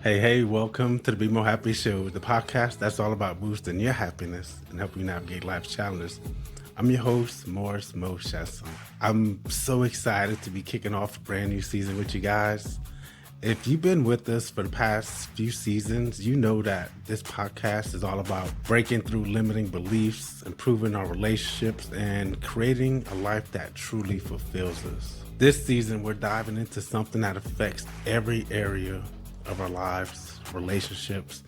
Hey, welcome to the BeMoHappy Show, the podcast that's all about boosting your happiness and helping you navigate life's challenges. I'm your host, Morris Mo Chasson. I'm so excited to be kicking off a brand new season with you guys. If you've been with us for the past few seasons, you know that this podcast is all about breaking through limiting beliefs, improving our relationships, and creating a life that truly fulfills us. This season, we're diving into something that affects every area of our lives, relationships,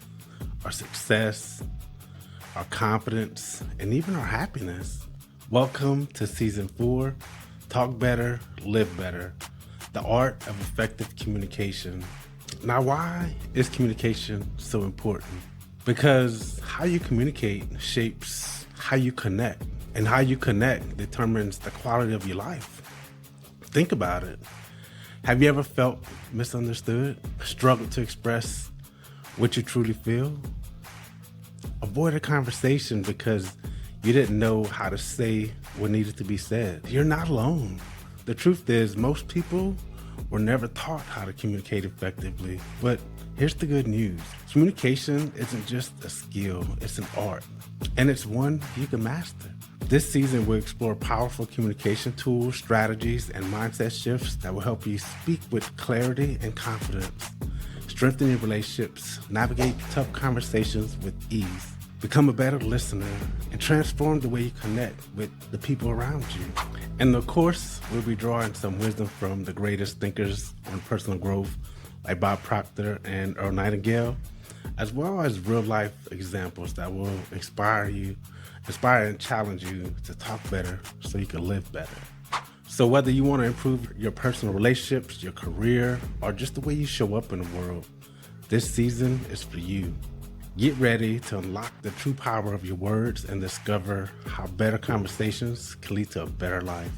our success, our confidence, and even our happiness. Welcome to Season 4, Talk Better, Live Better, the art of effective communication. Now, why is communication so important? Because how you communicate shapes how you connect, and how you connect determines the quality of your life. Think about it. Have you ever felt misunderstood, struggled to express what you truly feel? Avoid a conversation because you didn't know how to say what needed to be said. You're not alone. The truth is, most people were never taught how to communicate effectively. But here's the good news. Communication isn't just a skill, it's an art. And it's one you can master. This season, we'll explore powerful communication tools, strategies, and mindset shifts that will help you speak with clarity and confidence, strengthen your relationships, navigate tough conversations with ease, become a better listener, and transform the way you connect with the people around you. And of course, we'll be drawing some wisdom from the greatest thinkers on personal growth, like Bob Proctor and Earl Nightingale, as well as real-life examples that will inspire and challenge you to talk better so you can live better. So whether you want to improve your personal relationships, your career, or just the way you show up in the world, this season is for you. Get ready to unlock the true power of your words and discover how better conversations can lead to a better life.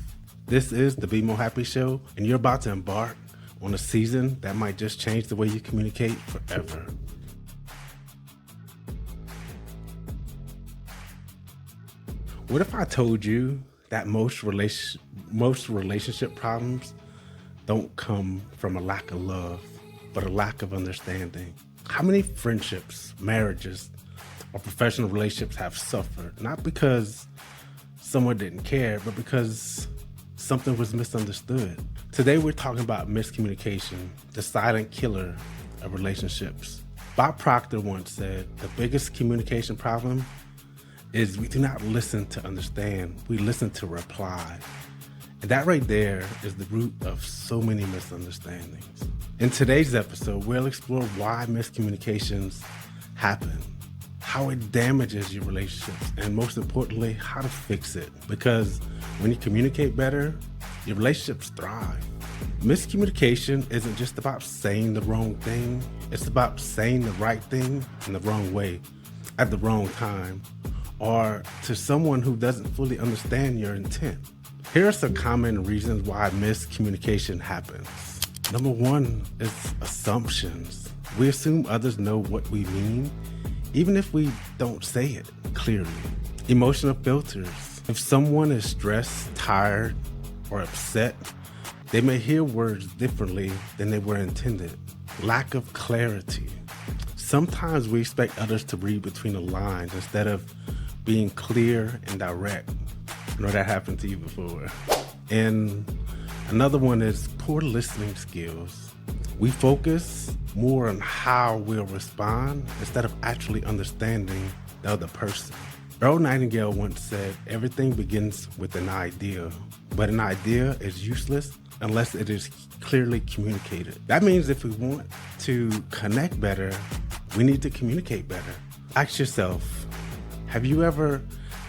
This is the BeMoHappy Show, and you're about to embark on a season that might just change the way you communicate forever. What if I told you that most relationship problems don't come from a lack of love, but a lack of understanding? How many friendships, marriages, or professional relationships have suffered, not because someone didn't care, but because something was misunderstood? Today, we're talking about miscommunication, the silent killer of relationships. Bob Proctor once said, the biggest communication problem is we do not listen to understand, we listen to reply. And that right there is the root of so many misunderstandings. In today's episode, we'll explore why miscommunications happen, how it damages your relationships, and most importantly, how to fix it. Because when you communicate better, your relationships thrive. Miscommunication isn't just about saying the wrong thing, it's about saying the right thing in the wrong way, at the wrong time, or to someone who doesn't fully understand your intent. Here are some common reasons why miscommunication happens. Number one is assumptions. We assume others know what we mean, even if we don't say it clearly. Emotional filters. If someone is stressed, tired, or upset, they may hear words differently than they were intended. Lack of clarity. Sometimes we expect others to read between the lines instead of being clear and direct. I know that happened to you before. And another one is poor listening skills. We focus more on how we'll respond instead of actually understanding the other person. Earl Nightingale once said, everything begins with an idea, but an idea is useless unless it is clearly communicated. That means if we want to connect better, we need to communicate better. Ask yourself, have you ever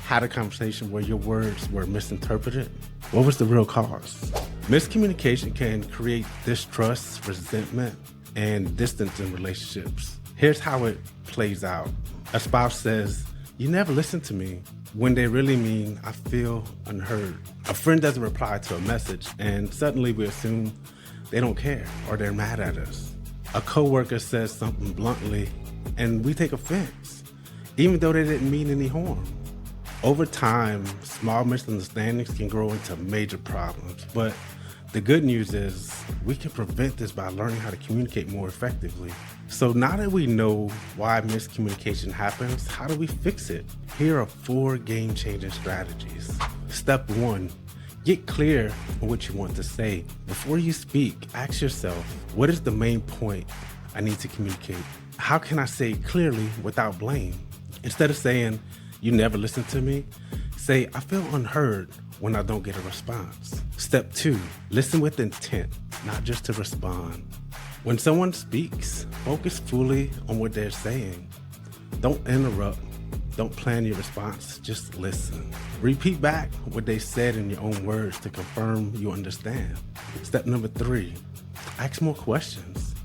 had a conversation where your words were misinterpreted? What was the real cause? Miscommunication can create distrust, resentment, and distance in relationships. Here's how it plays out. A spouse says, you never listen to me, when they really mean, I feel unheard. A friend doesn't reply to a message, and suddenly we assume they don't care or they're mad at us. A coworker says something bluntly, and we take offense, even though they didn't mean any harm. Over time, small misunderstandings can grow into major problems, but The good news is we can prevent this by learning how to communicate more effectively. So now that we know why miscommunication happens, how do we fix it? Here are 4 game-changing strategies. Step 1, get clear on what you want to say. Before you speak, ask yourself, what is the main point I need to communicate? How can I say it clearly without blame? Instead of saying, you never listen to me, say, I feel unheard when I don't get a response. Step 2, listen with intent, not just to respond. When someone speaks, focus fully on what they're saying. Don't interrupt. Don't plan your response, just listen. Repeat back what they said in your own words to confirm you understand. Step number 3, ask more questions.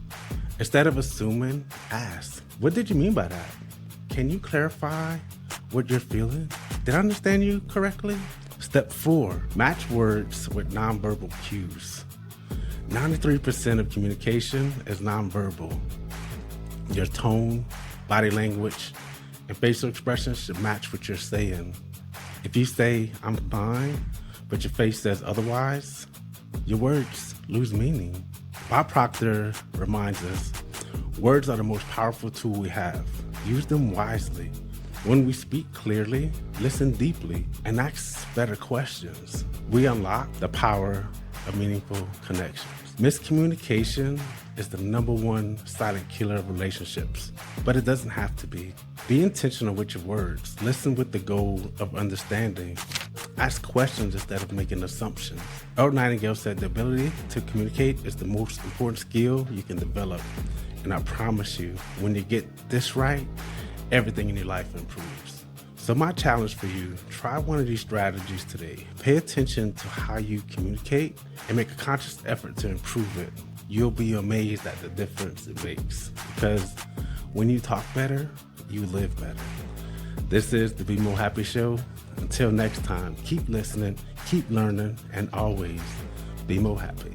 Instead of assuming, ask, what did you mean by that? Can you clarify what you're feeling? Did I understand you correctly? Step 4, match words with nonverbal cues. 93% of communication is nonverbal. Your tone, body language, and facial expressions should match what you're saying. If you say, I'm fine, but your face says otherwise, your words lose meaning. Bob Proctor reminds us, words are the most powerful tool we have. Use them wisely. When we speak clearly, listen deeply, and ask better questions, we unlock the power of meaningful connections. Miscommunication is the #1 silent killer of relationships, but it doesn't have to be. Be intentional with your words. Listen with the goal of understanding. Ask questions instead of making assumptions. Earl Nightingale said the ability to communicate is the most important skill you can develop. And I promise you, when you get this right, everything in your life improves. So my challenge for you, try one of these strategies today. Pay attention to how you communicate and make a conscious effort to improve it. You'll be amazed at the difference it makes. Because when you talk better, you live better. This is the BeMoHappy Show. Until next time, keep listening, keep learning, and always be more happy.